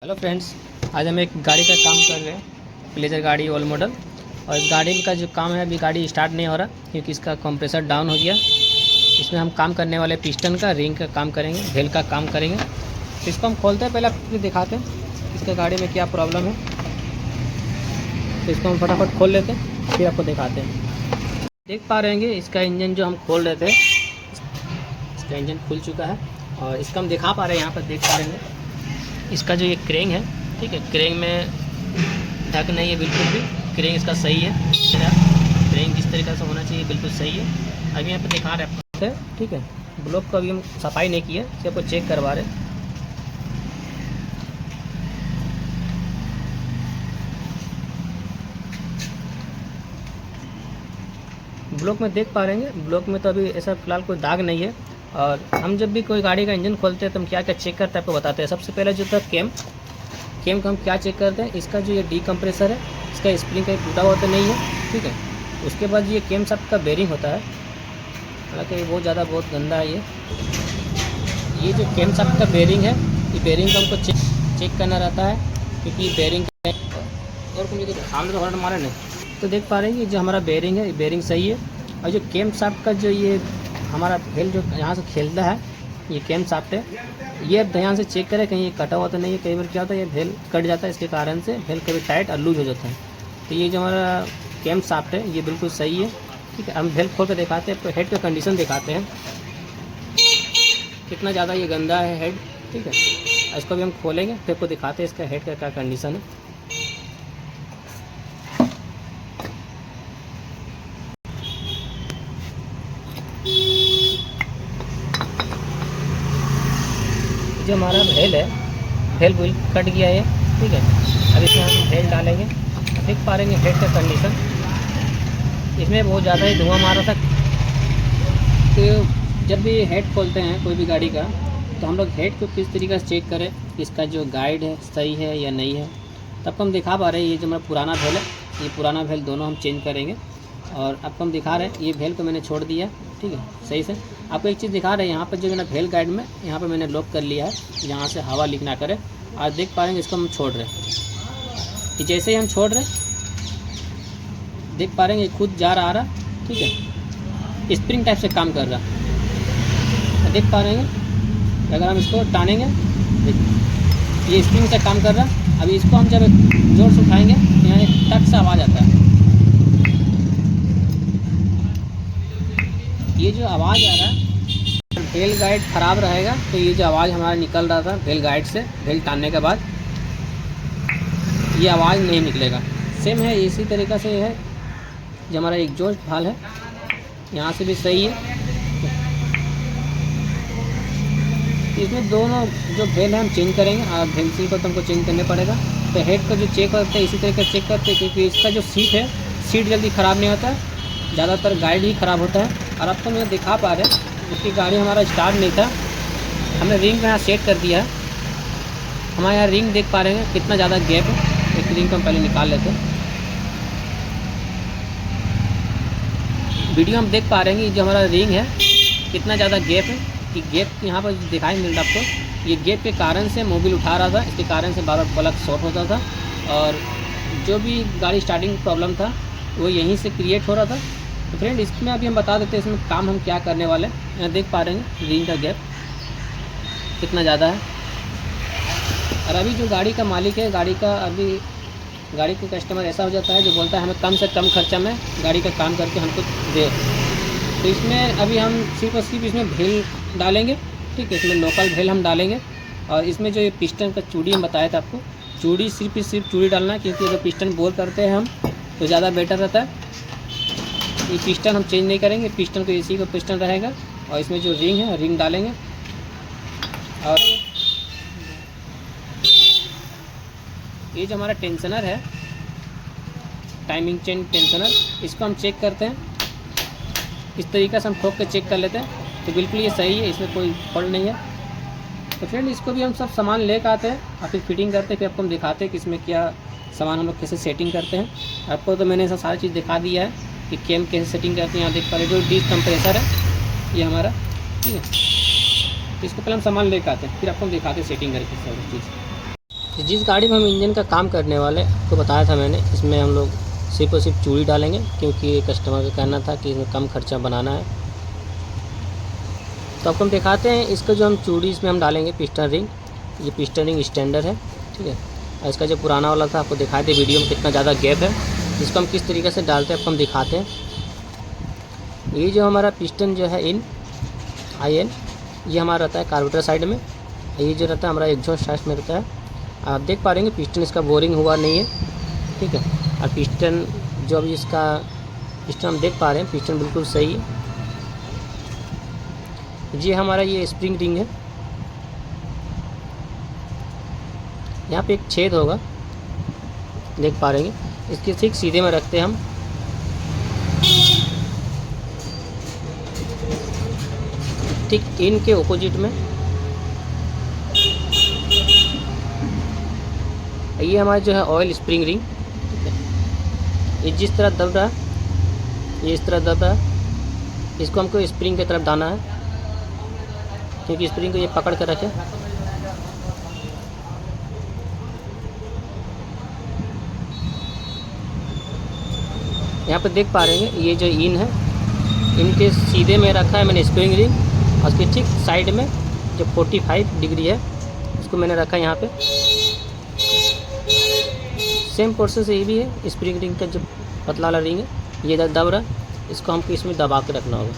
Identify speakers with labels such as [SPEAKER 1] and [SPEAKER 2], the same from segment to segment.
[SPEAKER 1] Hello friends, आज हम एक गाड़ी का काम कर रहे हैं, प्लेजर गाड़ी ओल्ड मॉडल। और इस गाड़ी का जो काम है, अभी गाड़ी स्टार्ट नहीं हो रहा क्योंकि इसका कंप्रेसर डाउन हो गया। इसमें हम काम करने वाले पिस्टन का, रिंग का काम करेंगे, व्हील का काम करेंगे। तो इसको हम खोलते हैं, पहले आपको दिखाते हैं इसका गाड़ी में क्या प्रॉब्लम है। तो इसको हम फटाफट खोल लेते हैं, फिर आपको दिखाते हैं। देख पा रहे हैं इसका इंजन जो हम खोल रहे थे, इसका इंजन खुल चुका है। और इसका हम दिखा पा रहे हैं, यहाँ पर देख पा रहे हैं इसका जो ये क्रेंग है, ठीक है, क्रेंग में ढक नहीं है बिल्कुल भी। क्रेंग इसका सही है, क्रेंग जिस तरीके से होना चाहिए बिल्कुल सही है। अभी यहाँ पे दिखा रहे हैं आपको, ठीक है। ब्लॉक को अभी हम सफाई नहीं किया, इसे आपको चेक करवा रहे हैं। ब्लॉक में देख पा रहे हैं, ब्लॉक में तो अभी ऐसा फिलहाल कोई दाग नहीं है। और हम जब भी कोई गाड़ी का इंजन खोलते हैं तो हम क्या क्या चेक करते हैं आपको बताते हैं। सबसे पहले जो था केम का हम क्या चेक करते हैं, इसका जो ये डी कंप्रेसर है, इसका स्प्रिंग कहीं टूटा हुआ तो नहीं है, ठीक है। उसके बाद ये केम साफ्ट का बेरिंग होता है, हालांकि बहुत गंदा है ये जो केम साफ्ट का बेरिंग है, ये बेरिंग को हमको चेक करना रहता है क्योंकि ये बेरिंग और मुझे सामने तो हॉर्न मारे नहीं। तो देख पा रहे हैं कि जो हमारा बेरिंग है, ये बेरिंग सही है। और जो केम साफ्ट का जो ये हमारा व्हील जो यहाँ से खेलता है, ये केम साफ्ट है, ये ध्यान से चेक करें कहीं ये कटा हुआ तो नहीं है। कई बार क्या होता है, ये व्हील कट जाता है, इसके कारण से व्हील कभी टाइट और लूज हो जाता है। तो ये जो हमारा केम साफ्ट है, ये बिल्कुल सही है, ठीक है। हम व्हील खोल कर दिखाते हैं, तो हेड का कंडीशन दिखाते हैं कितना ज़्यादा ये गंदा है हेड, ठीक है। इसको भी हम खोलेंगे, फिर आपको दिखाते हैं इसका हेड का क्या कंडीशन है। जो हमारा व्हील है, व्हील कट गया है, ठीक है। अब इसमें हम व्हील डालेंगे, देख पा रहे हैं हेड का कंडीशन। इसमें बहुत ज़्यादा ही धुआं मारा था। तो जब भी हेड खोलते हैं कोई भी गाड़ी का, तो हम लोग हेड को किस तरीके से चेक करें, इसका जो गाइड है सही है या नहीं है। तब हम दिखा पा रहे हैं, ये जो हमारा पुराना व्हील है, ये पुराना व्हील दोनों हम चेंज करेंगे। और आपको हम दिखा रहे हैं, ये व्हील को मैंने छोड़ दिया, ठीक है, सही से। आपको एक चीज़ दिखा रहे हैं, यहाँ पर जो मैंने व्हील गाइड में यहाँ पर मैंने लॉक कर लिया है, यहाँ से हवा लीक ना करे। आज देख पा रहे हैं इसको हम छोड़ रहे हैं, कि जैसे ही हम छोड़ रहे हैं देख पा रहे हैं खुद जा रहा आ रहा, ठीक है, स्प्रिंग टाइप से काम कर रहा। देख पा रहे हैं अगर हम इसको टानेंगे, ये स्प्रिंग से काम कर रहा। अभी इसको हम जब जोर से उठाएंगे, यहाँ एक टक सा आवाज़ आता है। ये जो आवाज़ आ रहा है, व्हील गाइड ख़राब रहेगा तो ये जो आवाज़ हमारा निकल रहा था व्हील गाइड से, व्हील टानने के बाद ये आवाज़ नहीं निकलेगा। सेम है इसी तरीक़े से है जो हमारा एग्जॉस्ट भाल है, यहाँ से भी सही है। इसमें दोनों जो व्हील है हम चेंज करेंगे, और व्हील सील को तो हमको चेंज करने पड़ेगा। तो हेड का जो चेक करते हैं इसी तरीके से चेक करते हैं, क्योंकि इसका जो सीट है, सीट जल्दी ख़राब नहीं होता है, ज़्यादातर गाइड ही ख़राब होता है। और आपको मैं दिखा पा रहे हैं, उसकी गाड़ी हमारा स्टार्ट नहीं था, हमने रिंग यहाँ सेट कर दिया है। हमारे यहाँ रिंग देख पा रहे हैं कितना ज़्यादा गैप है। एक रिंग को हम पहले निकाल लेते हैं। वीडियो हम देख पा रहे हैं कि जो हमारा रिंग है कितना ज़्यादा गैप है, कि गैप यहाँ पर दिखाई मिल रहा है आपको। ये गैप के कारण से मोबिल उठा रहा था, इसके कारण से बार बार प्लग शॉर्ट होता था, और जो भी गाड़ी स्टार्टिंग प्रॉब्लम था वो यहीं से क्रिएट हो रहा था। तो फ्रेंड, इसमें अभी हम बता देते हैं इसमें काम हम क्या करने वाले हैं। यहाँ देख पा रहे हैं रिंग का गैप कितना ज़्यादा है। और अभी जो गाड़ी का मालिक है, गाड़ी के कस्टमर ऐसा हो जाता है जो बोलता है हमें कम से कम खर्चा में गाड़ी का काम करके हमको दे। तो इसमें अभी हम सिर्फ और सिर्फ इसमें व्हील डालेंगे, ठीक है, इसमें लोकल व्हील हम डालेंगे। और इसमें जो ये पिस्टन का चूड़ी हम बताया था आपको, चूड़ी सिर्फ चूड़ी डालना है, क्योंकि अगर पिस्टन बोल करते हैं हम तो ज़्यादा बेटर रहता है। ये पिस्टन हम चेंज नहीं करेंगे, पिस्टन को इसी का पिस्टन रहेगा। और इसमें जो रिंग है, रिंग डालेंगे। और ये जो हमारा टेंशनर है, टाइमिंग चेन टेंशनर, इसको हम चेक करते हैं। इस तरीक़े से हम ठोक के चेक कर लेते हैं, तो बिल्कुल ये सही है, इसमें कोई फॉल्ट नहीं है। तो फ्रेंड, इसको भी हम सब सामान लेकर आते हैं और फिर फिटिंग करते हैं, फिर आपको हम दिखाते हैं कि इसमें क्या सामान हम लोग कैसे सेटिंग करते हैं। आपको तो मैंने ऐसा सारी चीज़ दिखा दिया है कि केम कैसे सेटिंग करते हैं। यहाँ देख पा रहे जो डी कंप्रेसर है ये हमारा, ठीक है। इसको पहले हम सामान लेकर आते हैं, फिर आपको हम दिखाते हैं सेटिंग करके सब चीज़। जिस गाड़ी में हम इंजन का काम करने वाले आपको बताया था मैंने, इसमें हम लोग सिर्फ और सिर्फ चूड़ी डालेंगे, क्योंकि कस्टमर का कहना था कि इसमें कम खर्चा बनाना है। तो आपको हम दिखाते हैं इसका जो हम चूड़ी इसमें हम डालेंगे पिस्टन रिंग। ये पिस्टन रिंग स्टैंडर्ड है, ठीक है। और इसका जो पुराना वाला था आपको दिखाए थे वीडियो में कितना ज़्यादा गैप है, इसको हम किस तरीके से डालते हैं आपको हम दिखाते हैं। ये जो हमारा पिस्टन जो है इन IN, ये हमारा रहता है कार्बोरेटर साइड में, ये जो रहता है हमारा एग्जॉस्ट साइड में रहता है। आप देख पा रहे हैं पिस्टन इसका बोरिंग हुआ नहीं है, ठीक है। और पिस्टन जो अभी इसका पिस्टन हम देख पा रहे हैं, पिस्टन बिल्कुल सही है। ये हमारा ये स्प्रिंग रिंग है, यहाँ पे एक छेद होगा, देख पा रहे हैं। इसके ठीक सीधे में रखते हैं हम, ठीक इन के ऑपोजिट में। ये हमारा जो है ऑयल स्प्रिंग रिंग, ठीक है। ये जिस तरह दब रहा है, ये इस तरह दब रहा है, इसको हमको स्प्रिंग की तरफ डालना है, क्योंकि स्प्रिंग को ये पकड़ कर रखे। यहाँ पर देख पा रहे हैं ये जो इन है, इनके सीधे में रखा है मैंने स्प्रिंग रिंग, और उसके ठीक साइड में जो 45 डिग्री है उसको मैंने रखा है यहाँ पे। सेम प्रोसेस ये भी है, स्प्रिंग रिंग का जो पतला वाला रिंग है ये दब रहा है, इसको हमको इसमें दबा के रखना होगा।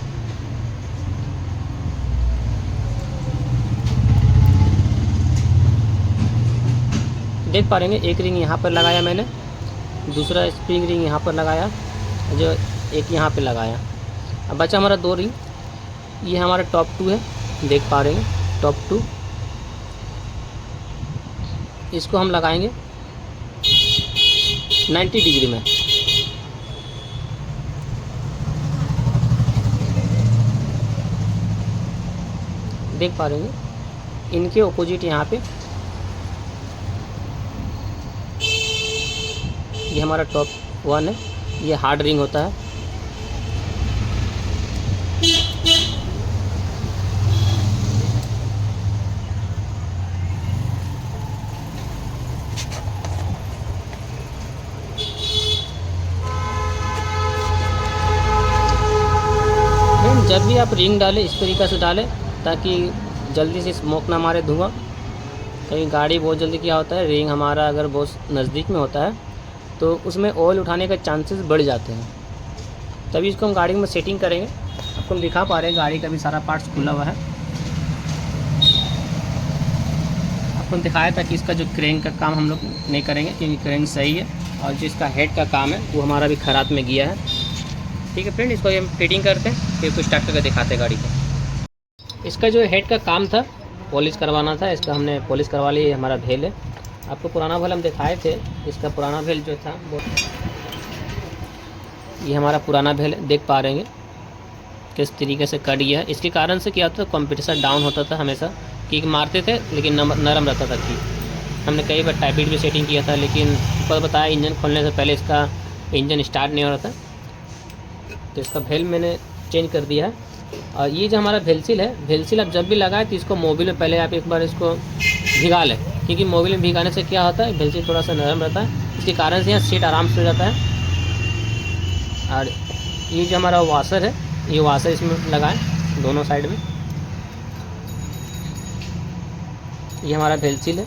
[SPEAKER 1] देख पा रहे हैं एक रिंग यहाँ पर लगाया मैंने, दूसरा स्प्रिंग रिंग यहाँ पर लगाया, जो एक यहाँ पे लगाया। अब बचा हमारा 2 रिंग, ये हमारा टॉप 2 है, देख पा रहे हैं टॉप 2। इसको हम लगाएंगे 90 डिग्री में। देख पा रहे हैं इनके ऑपोजिट यहाँ पे ये हमारा टॉप 1 है, ये हार्ड रिंग होता है। जब भी आप रिंग डालें इस तरीक़े से डालें ताकि जल्दी से स्मोक ना मारे धुआं। कहीं गाड़ी बहुत जल्दी क्या होता है, रिंग हमारा अगर बहुत नज़दीक में होता है तो उसमें ऑयल उठाने का चांसेस बढ़ जाते हैं। तभी इसको हम गाड़ी में सेटिंग करेंगे। आपको हम दिखा पा रहे हैं गाड़ी का भी सारा पार्ट्स खुला हुआ है। आपको दिखाया था कि इसका जो क्रेन का काम हम लोग नहीं करेंगे क्योंकि क्रेन सही है, और जो इसका हेड का काम है वो हमारा भी खराब में गया है। ठीक है फ्रेंड, इसको हम फिटिंग करते हैं, फिर कुछ स्टार्ट करके दिखाते हैं गाड़ी को। इसका जो हेड का काम था पॉलिश करवाना था, इसका हमने पॉलिश करवा लिया। हमारा भेल है, आपको पुराना भेल हम दिखाए थे। इसका पुराना भेल जो था वो ये हमारा पुराना भेल है, देख पा रहे हैं किस तरीके से कट गया है। इसके कारण से क्या होता था, कंप्रेसर डाउन होता था हमेशा, किक मारते थे लेकिन नरम रहता था किक। हमने कई बार टाइपिट भी सेटिंग किया था, लेकिन ऊपर बताया इंजन खोलने से पहले इसका इंजन स्टार्ट नहीं हो रहा था, तो इसका भेल मैंने चेंज कर दिया है। और ये जो हमारा भेलसील है, भेलसील आप जब भी लगाए तो इसको मोबिल में पहले आप एक बार इसको भिगा लें, क्योंकि मोबिल में भिगाने से क्या होता है भेलसील थोड़ा सा नरम रहता है, इसके कारण से यहाँ सीट आराम से हो जाता है। और ये जो हमारा वाशर है, ये वाशर इसमें लगाएं दोनों साइड में। ये हमारा भेलसील है।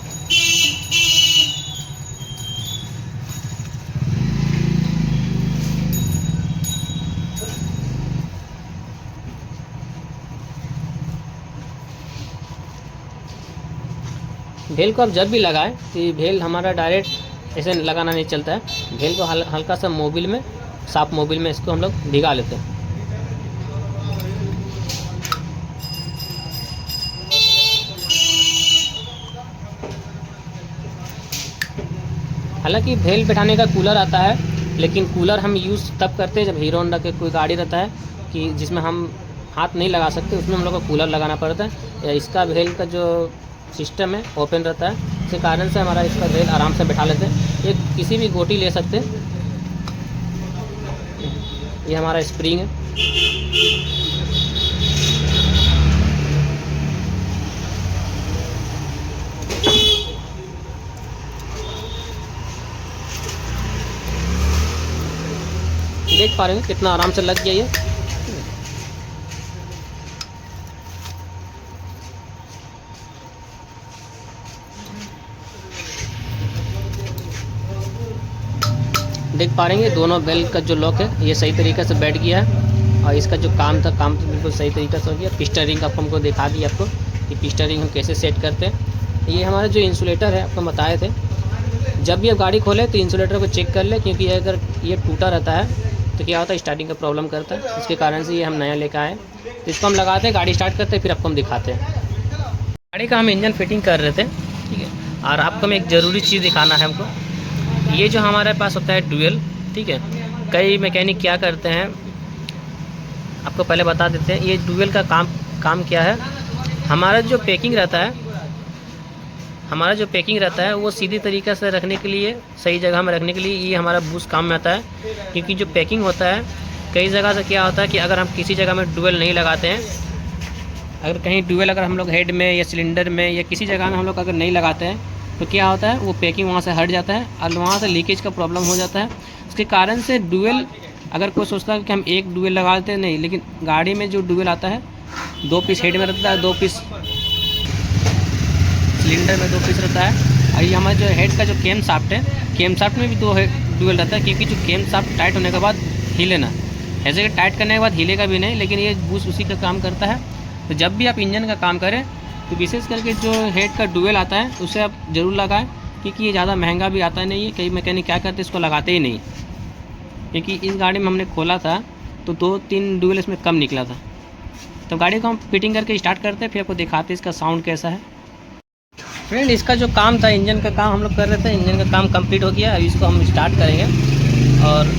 [SPEAKER 1] भेल को आप जब भी लगाएं तो ये भेल हमारा डायरेक्ट ऐसे लगाना नहीं चलता है। भेल को हल्का सा मोबिल में, साफ मोबिल में इसको हम लोग भिगा लेते हैं। हालांकि भेल बैठाने का कूलर आता है, लेकिन कूलर हम यूज़ तब करते हैं जब हीरो होंडा के कोई गाड़ी रहता है कि जिसमें हम हाथ नहीं लगा सकते, उसमें हम लोग को कूलर लगाना पड़ता है। इसका भेल का जो सिस्टम है ओपन रहता है, इसी कारण से हमारा इसका भेल आराम से बैठा लेते हैं। ये किसी भी गोटी ले सकते हैं। ये हमारा स्प्रिंग है। देख पा रहे हैं कितना आराम से लग गया ये। देख पा रहे हैं दोनों बेल का जो लॉक है ये सही तरीके से बैठ गया है, और इसका जो काम था काम तो बिल्कुल सही तरीके से हो गया। पिस्टन रिंग आपको हमको दिखा दी आपको कि पिस्टन रिंग हम कैसे सेट करते हैं। ये हमारा जो इंसुलेटर है आपको बताए थे, जब भी आप गाड़ी खोले तो इंसुलेटर को चेक कर ले, क्योंकि अगर ये टूटा रहता है तो क्या होता है स्टार्टिंग का प्रॉब्लम करता है। इसके कारण से ये हम नया लेकर आए, तो इसको हम लगाते हैं, गाड़ी स्टार्ट करते हैं, फिर आपको हम दिखाते हैं। गाड़ी का हम इंजन फिटिंग कर रहे थे, ठीक है। और आपको मैं एक ज़रूरी चीज़ दिखाना है हमको। ये जो हमारे पास होता है ड्यूल, ठीक है, कई मैकेनिक क्या करते हैं आपको पहले बता देते हैं। ये ड्यूल का काम क्या है। हमारा जो पैकिंग रहता है वो सीधी तरीके से रखने के लिए, सही जगह में रखने के लिए ये हमारा बूस्ट काम में आता है। क्योंकि जो पैकिंग होता है कई जगह से क्या होता है कि अगर हम किसी जगह में ड्यूल नहीं लगाते हैं, अगर कहीं ड्यूल अगर हम लोग हेड में या सिलेंडर में या किसी जगह में हम लोग अगर नहीं लगाते हैं तो क्या होता है वो पैकिंग वहाँ से हट जाता है और वहाँ से लीकेज का प्रॉब्लम हो जाता है। उसके कारण से ड्यूल, अगर कोई सोचता है कि हम एक ड्यूल लगा देते हैं, नहीं, लेकिन गाड़ी में जो ड्यूल आता है 2 पीस हेड में रहता है, 2 पीस सिलेंडर में 2 पीस रहता है। और ये हमारा जो हेड का जो केम शाफ्ट है, केम शाफ्ट में भी 2 ड्यूल रहता है, क्योंकि जो केम शाफ्ट टाइट होने के बाद हिले ना, ऐसे कि टाइट करने के बाद हिलेगा भी नहीं, लेकिन ये बूस्ट उसी का काम करता है। तो जब भी आप इंजन का काम करें तो विशेष करके जो हेड का ड्यूल आता है उसे आप ज़रूर लगाएं, क्योंकि ये ज़्यादा महंगा भी आता नहीं है। कई मैकेनिक क्या करते हैं इसको लगाते ही नहीं, क्योंकि इस गाड़ी में हमने खोला था तो 2-3 ड्यूल इसमें कम निकला था। तो गाड़ी को हम फिटिंग करके स्टार्ट करते हैं, फिर आपको दिखाते हैं इसका साउंड कैसा है। फ्रेंड, इसका जो काम था इंजन का काम हम लोग कर रहे थे, इंजन का काम कंप्लीट हो गया। अभी इसको हम स्टार्ट करेंगे और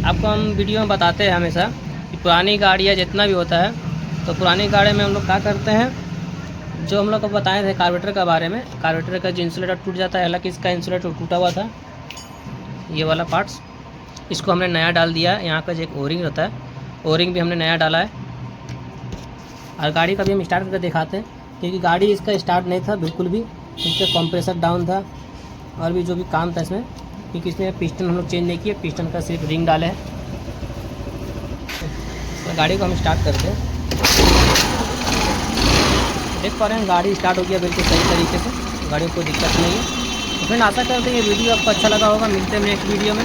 [SPEAKER 1] आपको हम वीडियो में बताते हैं हमेशा कि पुरानी गाड़ियाँ जितना भी होता है तो पुरानी गाड़ी में हम लोग क्या करते हैं, जो हम लोग को बताए थे कार्बोरेटर के बारे में। कार्बोरेटर का जो इंसुलेटर टूट जाता है, हालांकि इसका इंसुलेटर टूटा हुआ था, ये वाला पार्ट्स, इसको हमने नया डाल दिया है। यहाँ का जो एक ओरिंग रहता है, ओरिंग भी हमने नया डाला है। और गाड़ी का भी हम स्टार्ट करके दिखाते हैं, क्योंकि गाड़ी इसका स्टार्ट नहीं था बिल्कुल भी, इसका कंप्रेसर डाउन था और भी जो भी काम था इसमें, क्योंकि इसमें पिस्टन हम लोग चेंज नहीं किए, पिस्टन का सिर्फ रिंग डाले हैं। तो गाड़ी को हम स्टार्ट करते हैं। देख पा रहे हैं गाड़ी स्टार्ट हो गया बिल्कुल सही तरीके से, गाड़ी में कोई दिक्कत नहीं है। तो फ्रेंड, आशा करते हैं ये वीडियो आपको अच्छा लगा होगा। मिलते हैं नेक्स्ट वीडियो में।